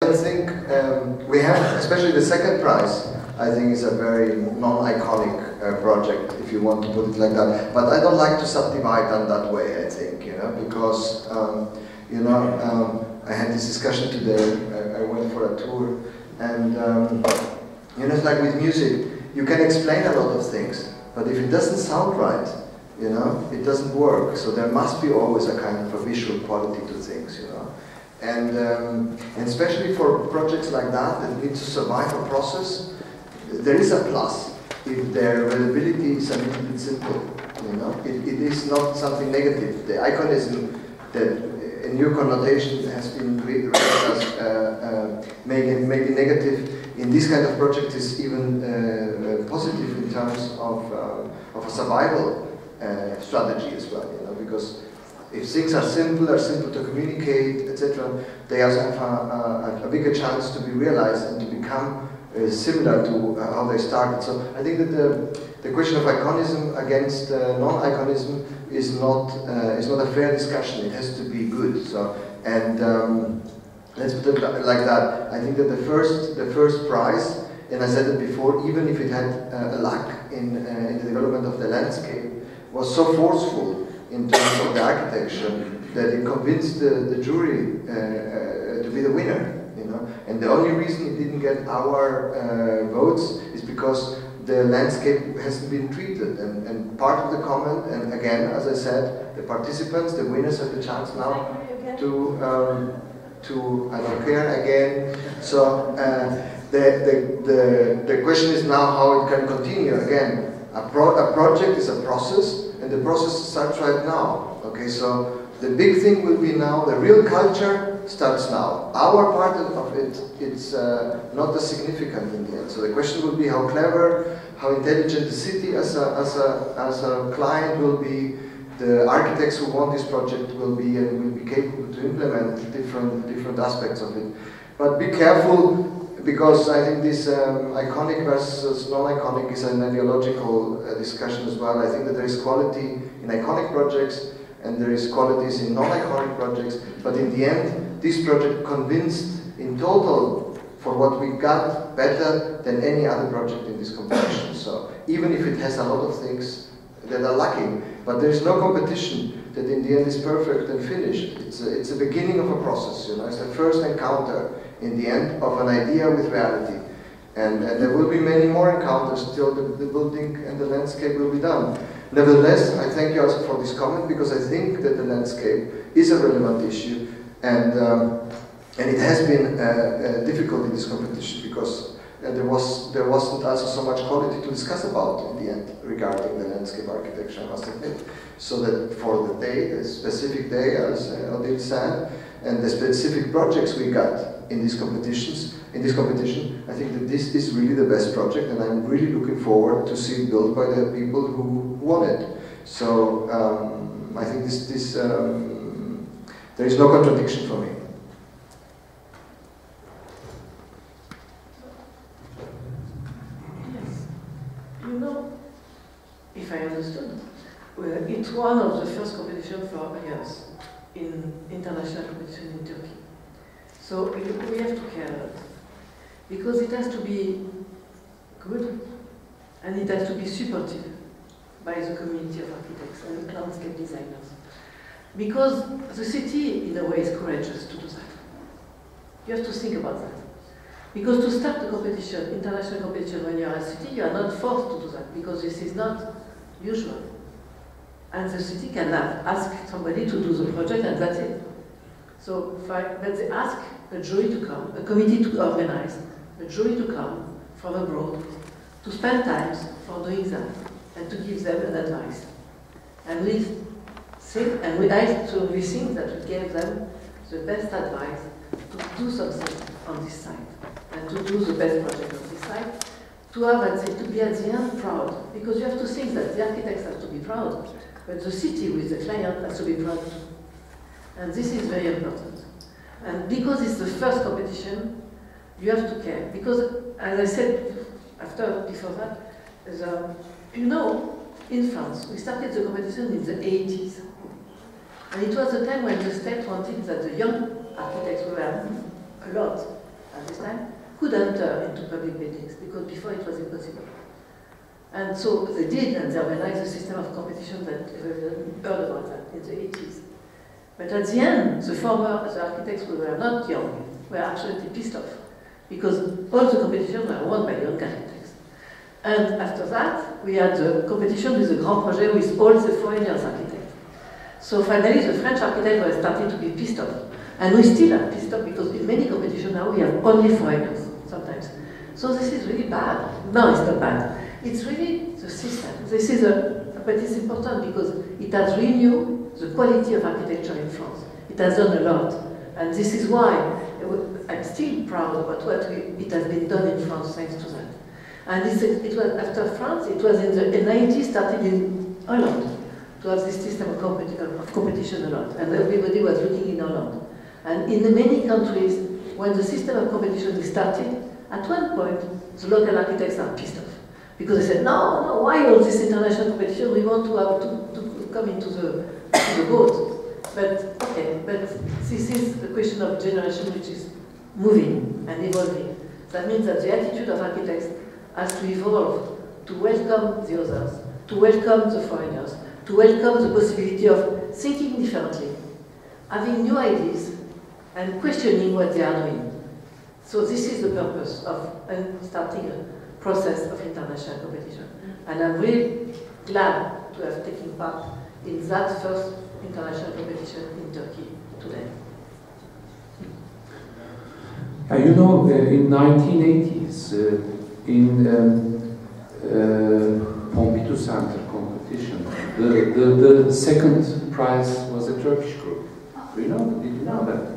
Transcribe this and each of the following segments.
I think we have, especially the second prize, I think is a very non-iconic project, if you want to put it like that. But I don't like to subdivide them that way, I think, because, I had this discussion today. I went for a tour, and, it's like with music, you can explain a lot of things, but if it doesn't sound right, it doesn't work. So there must be always a kind of a visual quality to things, And especially for projects like that need to survive a process, there is a plus if their availability is a little bit simple. It is not something negative. The iconism, that a new connotation has been created as maybe negative. In this kind of project is even positive in terms of a survival strategy as well. Because if things are simple to communicate, etc., they also have a bigger chance to be realized and to become similar to how they started. So I think that the question of iconism against non-iconism is not a fair discussion. It has to be good. So let's put it like that. I think that the first prize, and I said it before, even if it had a lack in the development of the landscape, was so forceful in terms of the architecture that it convinced the jury to be the winner. And the only reason it didn't get our votes is because the landscape hasn't been treated. And part of the comment, and again, as I said, the participants, the winners, have the chance now to I don't care again. So the question is now how it can continue. Again, a project is a process, and the process starts right now. Okay, so the big thing will be now, the real culture starts now. Our part of it, it's not as significant in the end. So the question will be how clever, how intelligent the city as a client will be, the architects who want this project will be, and will be capable to implement different aspects of it. But be careful, because I think this iconic versus non-iconic is an ideological discussion as well. I think that there is quality in iconic projects, and there is qualities in non-iconic projects, but in the end, this project convinced in total for what we got better than any other project in this competition. So even if it has a lot of things that are lacking, but there is no competition that in the end is perfect and finished. It's a beginning of a process, It's the first encounter in the end of an idea with reality. And there will be many more encounters till the building and the landscape will be done. Nevertheless, I thank you also for this comment, because I think that the landscape is a relevant issue, and it has been difficult in this competition, because there wasn't also so much quality to discuss about in the end regarding the landscape architecture, I must admit. So that for the day, the specific day, as Ödül said, and the specific projects we got in these competition, I think that this is really the best project, and I'm really looking forward to see it built by the people who won it. So I think there is no contradiction for me. Yes. If I understood, it's one of the first competitions for years in international competition in Turkey. So we have to care a lot, because it has to be good, and it has to be supported by the community of architects and landscape designers. Because the city, in a way, is courageous to do that. You have to think about that. Because to start a competition, international competition, when you are a city, you are not forced to do that, because this is not usual. And the city can ask somebody to do the project, and that's it. So, but they ask a jury to come, a committee to organize, a jury to come from abroad, to spend time for doing that, and to give them an advice. And we think that we think we gave them the best advice to do something on this site, and to do the best project on this site, to be at the end proud, because you have to think that the architects have to be proud, but the city with the client has to be proud too. And this is very important. And because it's the first competition, you have to care. Because, as I said before that, in France, we started the competition in the 80s. And it was a time when the state wanted that the young architects were a lot, at this time, could enter into public buildings, because before it was impossible. And so they did, and they organized a system of competition that everyone heard about that in the 80s. But at the end, the architects who were not young were absolutely pissed off, because all the competitions were won by young architects. And after that, we had the competition with the Grand Projet with all the foreigners architects. So finally, the French architects were starting to be pissed off. And we still are pissed off because in many competitions now we have only foreigners sometimes. So this is really bad. No, it's not bad. It's really the system. This is but it's important because it has renewed the quality of architecture in France. It has done a lot. And this is why I'm still proud about what it has been done in France thanks to that. And it was after France, it was in the 90s, started in Holland to have this system of competition a lot. And everybody was looking in Holland. And in many countries, when the system of competition is started, at one point, the local architects are pissed off. Because they said, no, why all this international competition? We want to have to come into the boat. But, okay, but this is a question of generation which is moving and evolving. That means that the attitude of architects has to evolve to welcome the others, to welcome the foreigners, to welcome the possibility of thinking differently, having new ideas, and questioning what they are doing. So this is the purpose of starting a process of international competition. And I'm really glad to have taken part in that first international competition in Turkey today. You know, in 1980s, in Pompidou Center competition, the second prize was a Turkish group. Did you know that?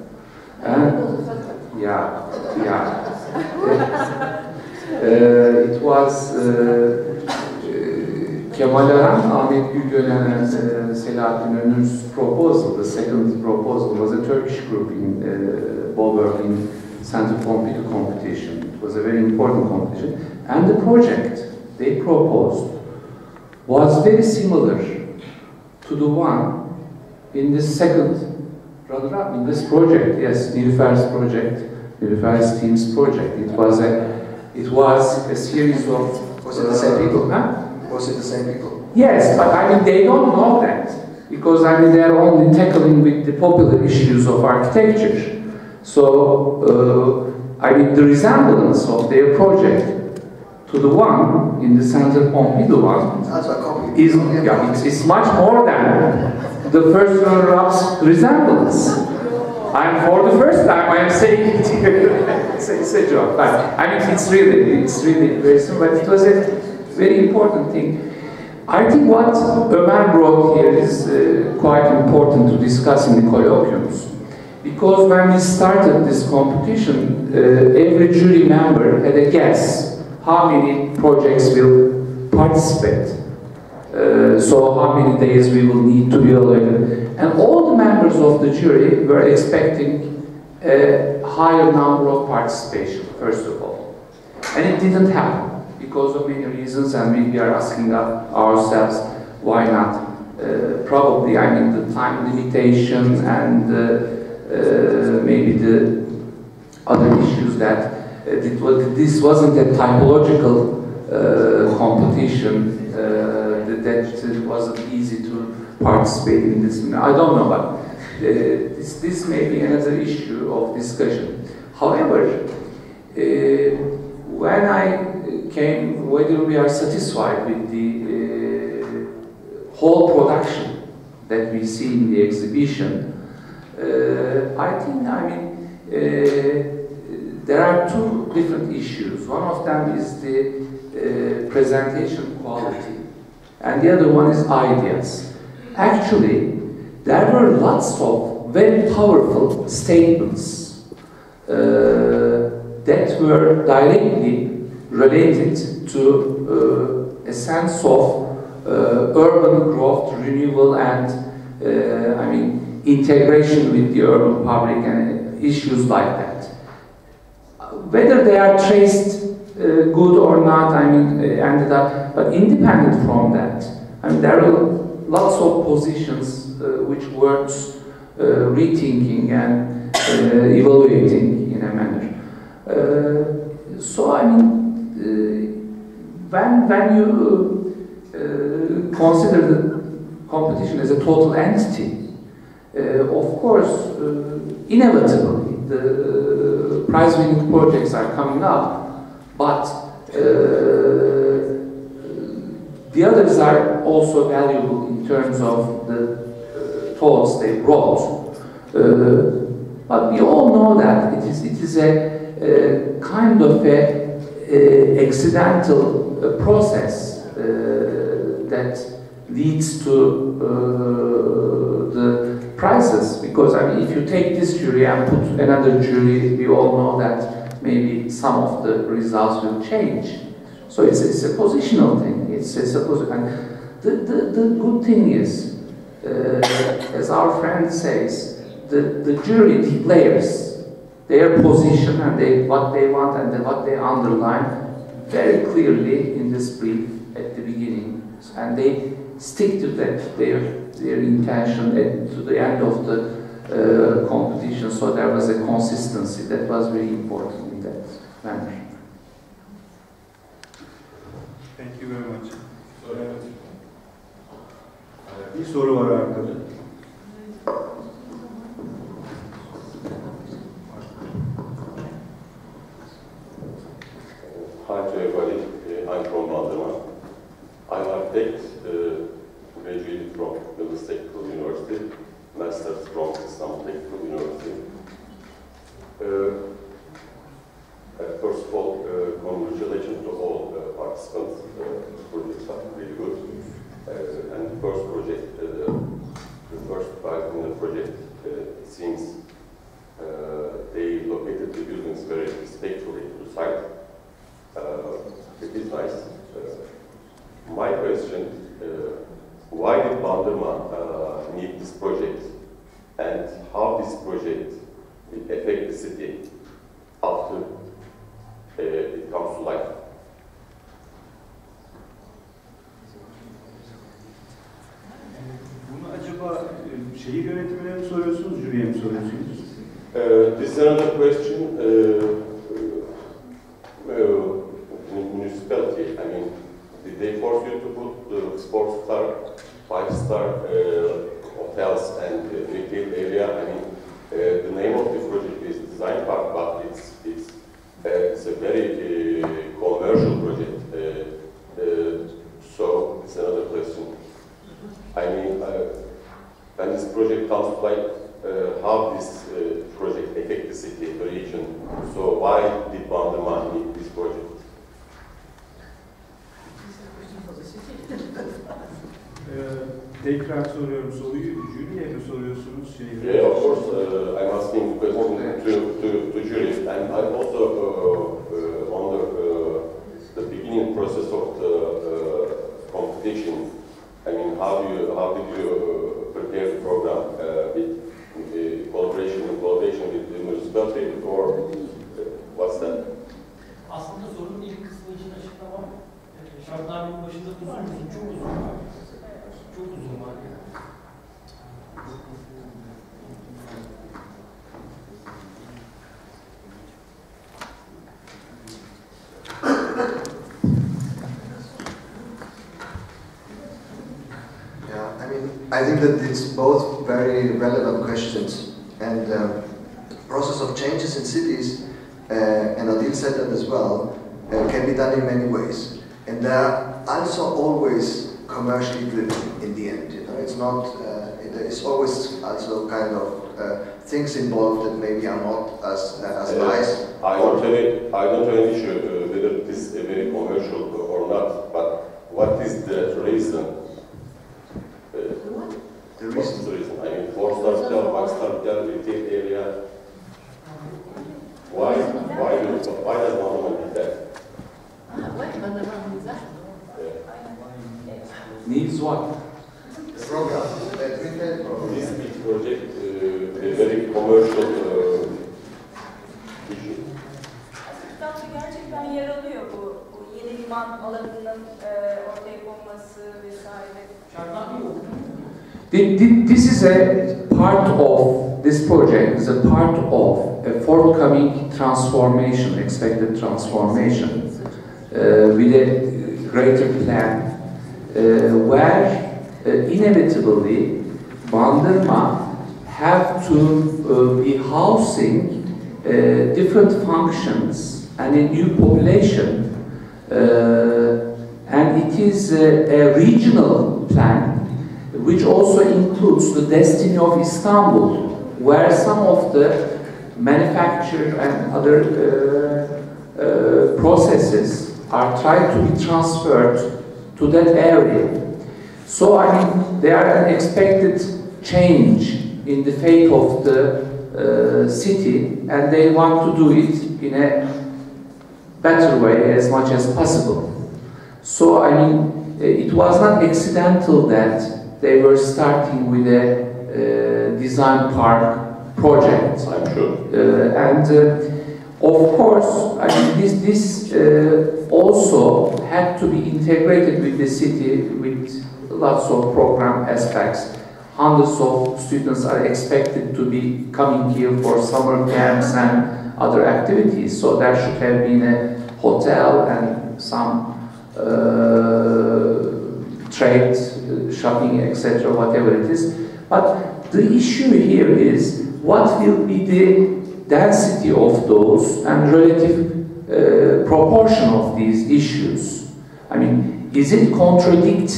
Yeah. It was Kemal Aran, Ahmet Gülgönen, and Selahattin Önür's proposal. The second proposal was a Turkish group in Bolbergin Center Pompidou competition. It was a very important competition. And the project they proposed was very similar to the one in this second runner-up, in this project, yes, Nilüfer's project, Nilüfer's team's project. It was a series of... Was it the same people? Huh? Was it the same people? Yes, but I mean, they don't know that. Because, I mean, they're only tackling with the popular issues of architecture. So, I mean, the resemblance of their project to the one in the Center Pompidou one is, yeah, it's much more than the first runner-up's resemblance. And for the first time, I am saying it here. It's a joke. I mean, it's really very simple, but it was a very important thing. I think what Ömer brought here is quite important to discuss in the colloquiums. Because when we started this competition, every jury member had a guess how many projects will participate. So how many days we will need to evaluate. And all the members of the jury were expecting a higher number of participation, first of all. And it didn't happen because of many reasons, and we are asking ourselves, why not? Probably, I mean, the time limitation and maybe the other issues that this wasn't a typological competition, that it wasn't easy to participate in this. I don't know, but this may be another issue of discussion. However, when I came, whether we are satisfied with the whole production that we see in the exhibition, I think, I mean, there are two different issues. One of them is the presentation quality, and the other one is ideas. Actually, there were lots of very powerful statements that were directly related to a sense of urban growth, renewal, and I mean, integration with the urban public and issues like that. Whether they are traced good or not, I mean, ended up, but independent from that, I mean, there are lots of positions which worth rethinking and evaluating in a manner. So I mean, when you consider the competition as a total entity, of course, inevitably the prize-winning projects are coming up, but the others are also valuable in terms of the thoughts they brought. But we all know that it is a kind of a accidental process that leads to the prizes. Because I mean, if you take this jury and put another jury, we all know that maybe some of the results will change. So it's a positional thing. It's a and the good thing is, as our friend says, the jury declares their position and what they want and what they underline very clearly in this brief at the beginning, and they stick to that their intention to the end of the competition. So there was a consistency that was very important in that manner. Thank you very much. Bir soru var arkada. Hi to everybody. I'm from Bandırma. I'm an architect, graduated from Üniversitesi, University, master's from İstanbul Technical University. First of all, congratulations to all participants. Projects are really good. And the first project, the first prize in the project, seems they located the buildings very respectfully to the site. It is nice. My question, why did Bandırma need this project, and how this project will affect the city after it comes to life? Bunu acaba şehir yönetimine mi soruyorsunuz, jüriye mi soruyorsunuz? This is another question. Municipality, I mean, did they force you to put the sports star, 5-star hotels and retail area? I mean, the name of the project is Design Park, but it's a very commercial project. So it's another question. I mean, when this project comes to light, how this project affect the city, the region? So why did Bandırma need this project? Tekrar soruyorum soruyu, jüriye mi soruyorsunuz? Yeah, of course, I'm asking question to jury, and I'm also on the beginning process of the competition. I mean, how did you prepare the program with collaboration with the municipality, or what's that? Aslında sorunun ilk kısmı için açıklamam. Şartnamenin başında çok uzun var. Çok uzun var yani. I think that it's both very relevant questions, and the process of changes in cities, and Adil said that as well, can be done in many ways, and they are also always commercially driven in the end. You know, it's not. It's always also kind of things involved that maybe are not as nice. I don't have an issue whether this is very commercial or not, but what is the reason? What's the reason? I mean, 4-star hotel, 5-star hotel, retail area. Why does Bandırma need that? Needs what? Program. Retail program. This big project, a very commercial issue. İstanbul'da gerçekten yer alıyor bu yeni liman alanının ortaya konması vesaire. Şartname yok. This is a part of, this project is a part of a forthcoming transformation, expected transformation, with a greater plan, where inevitably Bandırma have to be housing different functions and a new population, and it is a regional plan which also includes the destiny of Istanbul, where some of the manufacture and other processes are trying to be transferred to that area. So I mean, there are an expected change in the fate of the city, and they want to do it in a better way as much as possible. So I mean, it was not accidental that they were starting with a design park project. I'm sure. Of course, I mean, this also had to be integrated with the city with lots of program aspects. Hundreds of students are expected to be coming here for summer camps and other activities, so there should have been a hotel and some trade, shopping, etc., whatever it is. But the issue here is what will be the density of those and relative proportion of these issues. I mean, is it contradict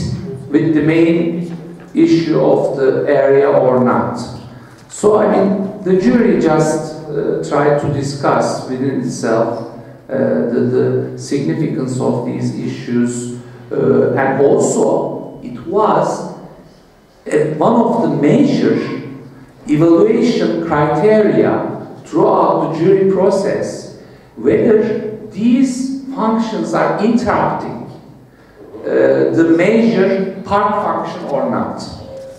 with the main issue of the area or not? So I mean, the jury just tried to discuss within itself the significance of these issues, and also it was one of the major evaluation criteria throughout the jury process, whether these functions are interrupting the major park function or not,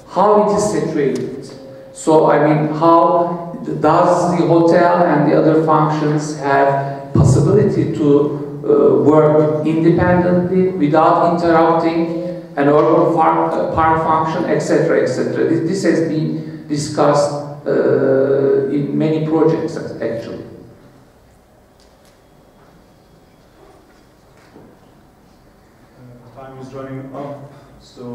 how it is situated. So I mean, how does the hotel and the other functions have possibility to work independently without interrupting an urban park function, etc., etc. This has been discussed in many projects, actually. Time is running up, so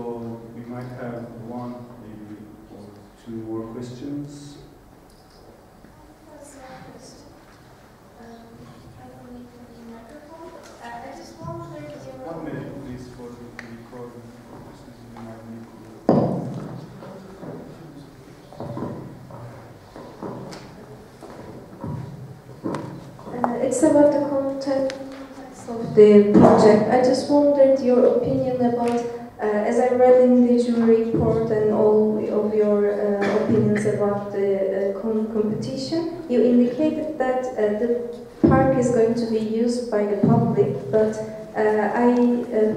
we might have one, maybe, or two more questions. I just wondered if you 1 minute, please, for the recording purposes. You might need to it's about the content of the project. I just wondered your opinion about, as I read in the jury report and all of your opinions about the competition, you indicated that the park is going to be used by the public, but I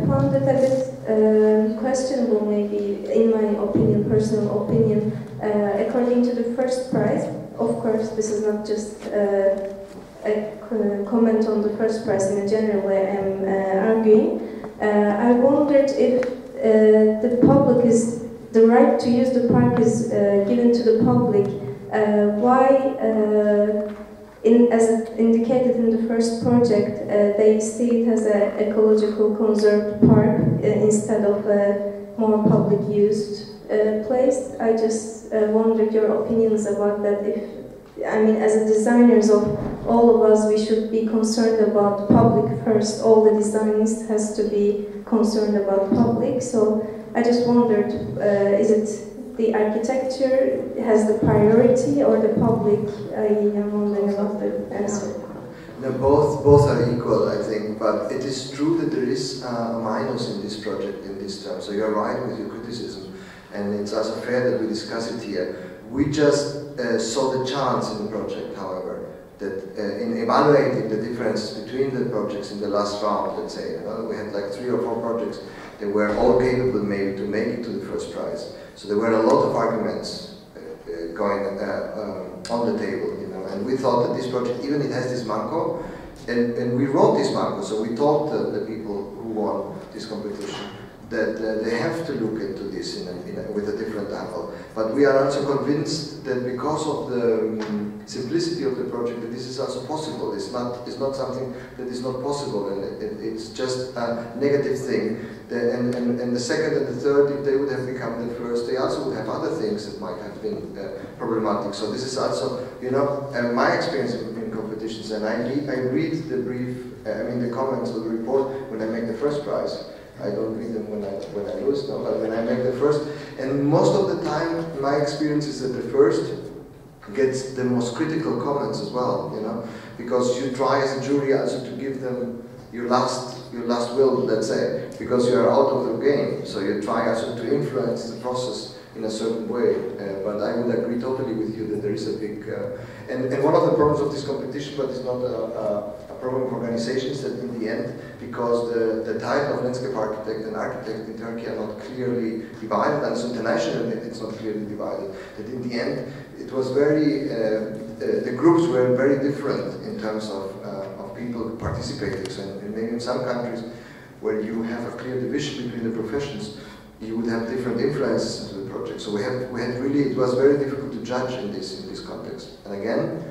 found it a bit questionable, maybe, in my opinion, personal opinion. According to the first prize, of course, this is not just a comment on the first prize in a general way I'm arguing. I wondered if the public is, the right to use the park is given to the public, why, as indicated in the first project, they see it as an ecological conserved park instead of a more public used place. I just wondered your opinions about that. If, I mean, as a designers of all of us, we should be concerned about public first. All the designs has to be concerned about public. So I just wondered, is it the architecture has the priority or the public? I am wondering about the answer. No, both are equal, I think, but it is true that there is a minus in this project in this term. So you're right with your criticism, and it's also fair that we discuss it here. We just saw the chance in the project, however, that in evaluating the differences between the projects in the last round, let's say, you know, we had like 3 or 4 projects that were all capable maybe to make it to the first prize. So there were a lot of arguments going on the table, you know, and we thought that this project, even it has this manco, and we wrote this manco, so we told the people who won this competition, that they have to look into this with a different angle. But we are also convinced that because of the simplicity of the project, that this is also possible. It's not something that is not possible, and it's just a negative thing. And the second and the third, if they would have become the first, they also would have other things that might have been problematic. So this is also, you know, my experience in competitions, and I read the brief, the comments of the report when I make the first prize. I don't read them when I lose, no, but when I make the first. And most of the time, my experience is that the first gets the most critical comments as well, you know, because you try as a jury also to give them your last will, let's say, because you are out of the game. So you try also to influence the process in a certain way. But I would agree totally with you that there is a big, and one of the problems of this competition, but it's not a problem of organizations, that in the end, because the title of landscape architect and architect in Turkey are not clearly divided, and so internationally it's not clearly divided, that in the end it was very, the groups were very different in terms of people participating. So maybe in some countries where you have a clear division between the professions, you would have different influences into the project. So we had really, it was very difficult to judge in this context. And again,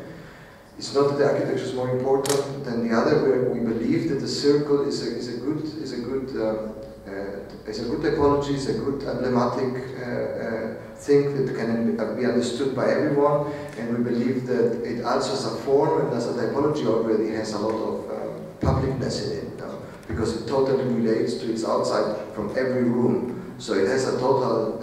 it's not that the architecture is more important than the other. Where we believe that the circle is a good typology, is a good emblematic thing that can be understood by everyone. And we believe that it also as a form and as a typology already has a lot of publicness in it, because it totally relates to its outside from every room. So it has a total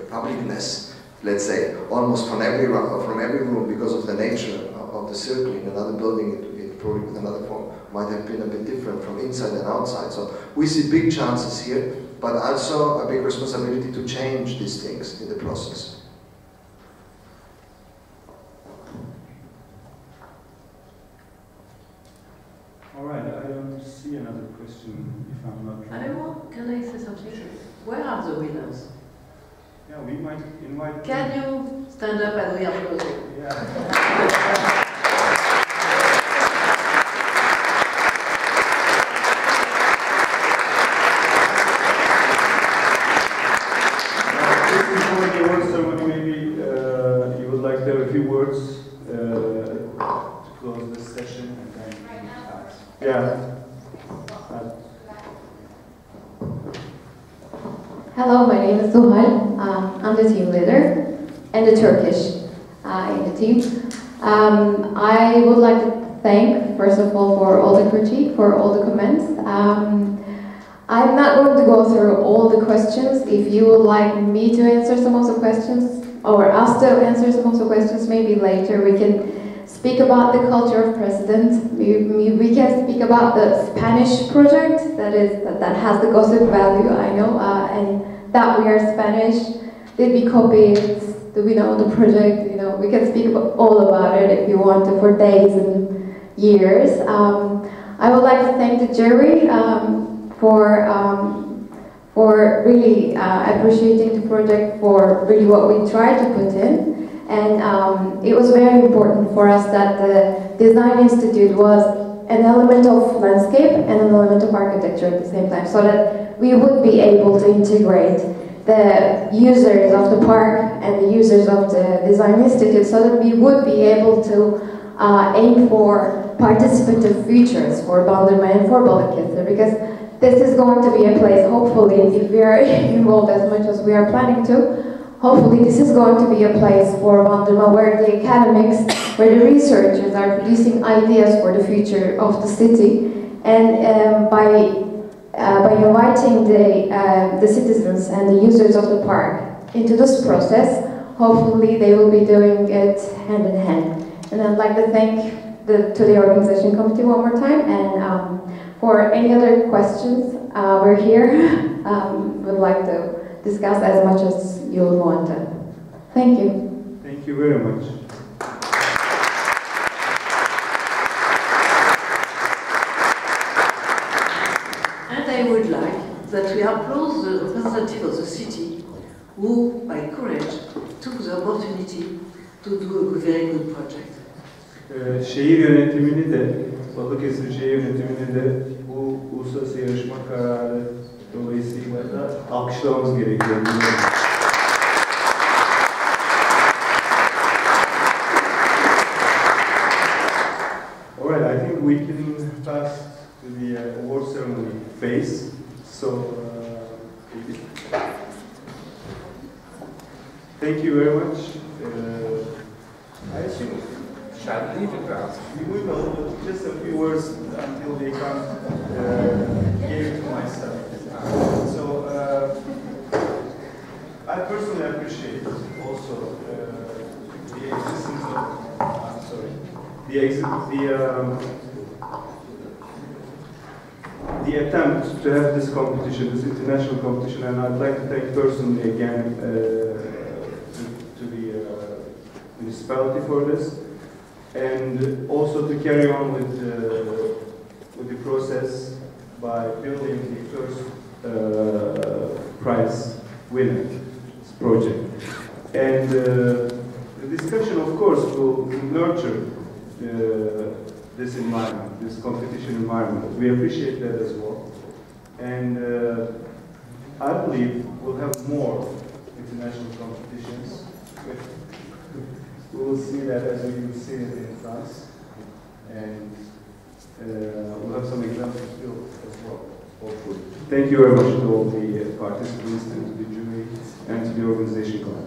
publicness, let's say, almost from every room, because of the nature of the circle. In another building, it probably with another form might have been a bit different from inside and outside. So we see big chances here, but also a big responsibility to change these things in the process. All right, I don't see another question if I'm not wrong. Can I say something? Where are the winners? Yeah, we might invite. Can you stand up and we are closing? Yeah. Before the award ceremony, maybe you would like to have a few words to close this session, and then yeah. Hello, my name is Zuhal. I'm the team leader and the Turkish in the team. I would like to thank, first of all, for all the critique, for all the comments. I'm not going to go through all the questions. If you would like me to answer some of the questions, or us to answer some of the questions, maybe later we can speak about the culture of president. We can speak about the Spanish project that has the gossip value, I know, and that we are Spanish. Did we copy it? Do we know the project? You know, we can speak all about it if you want to for days and years. I would like to thank the jury for really appreciating the project, for really what we tried to put in. And it was very important for us that the Design Institute was an element of landscape and an element of architecture at the same time, so that we would be able to integrate the users of the park and the users of the Design Institute, so that we would be able to aim for participative features for Bandırma and for Balıkesir, because this is going to be a place, hopefully, if we are involved as much as we are planning to, hopefully this is going to be a place for Bandırma where the academics, where the researchers are producing ideas for the future of the city. And by inviting the citizens and the users of the park into this process, hopefully they will be doing it hand in hand. And I'd like to thank the organization committee one more time, and for any other questions, we're here. Would like to discuss as much as you would want to. Thank you. Thank you very much. And I would like that we applaud the representative of the city who, by courage, took the opportunity to do a very good project. Şehir yönetimini de, Balıkesir şehir yönetimini de bu uluslararası yarışma kararı dolayısıyla da alkışlamamız gerekiyor. Alright, I think we can pass to the award ceremony phase. So, thank you very much. I assume Shall we leave it now? we will just a few words until they come give to myself. So I personally appreciate also the existence of the attempt to have this competition, this international competition, and I'd like to thank personally again to the municipality for this. And also to carry on with the process by building the first prize winner project. And the discussion, of course, will nurture this environment, this competition environment. We appreciate that as well. And I believe we'll have more international competitions. We will see that as we will see it in France, and we'll have some examples built as well, hopefully. Thank you very much to all the participants and to the jury and to the organization committee.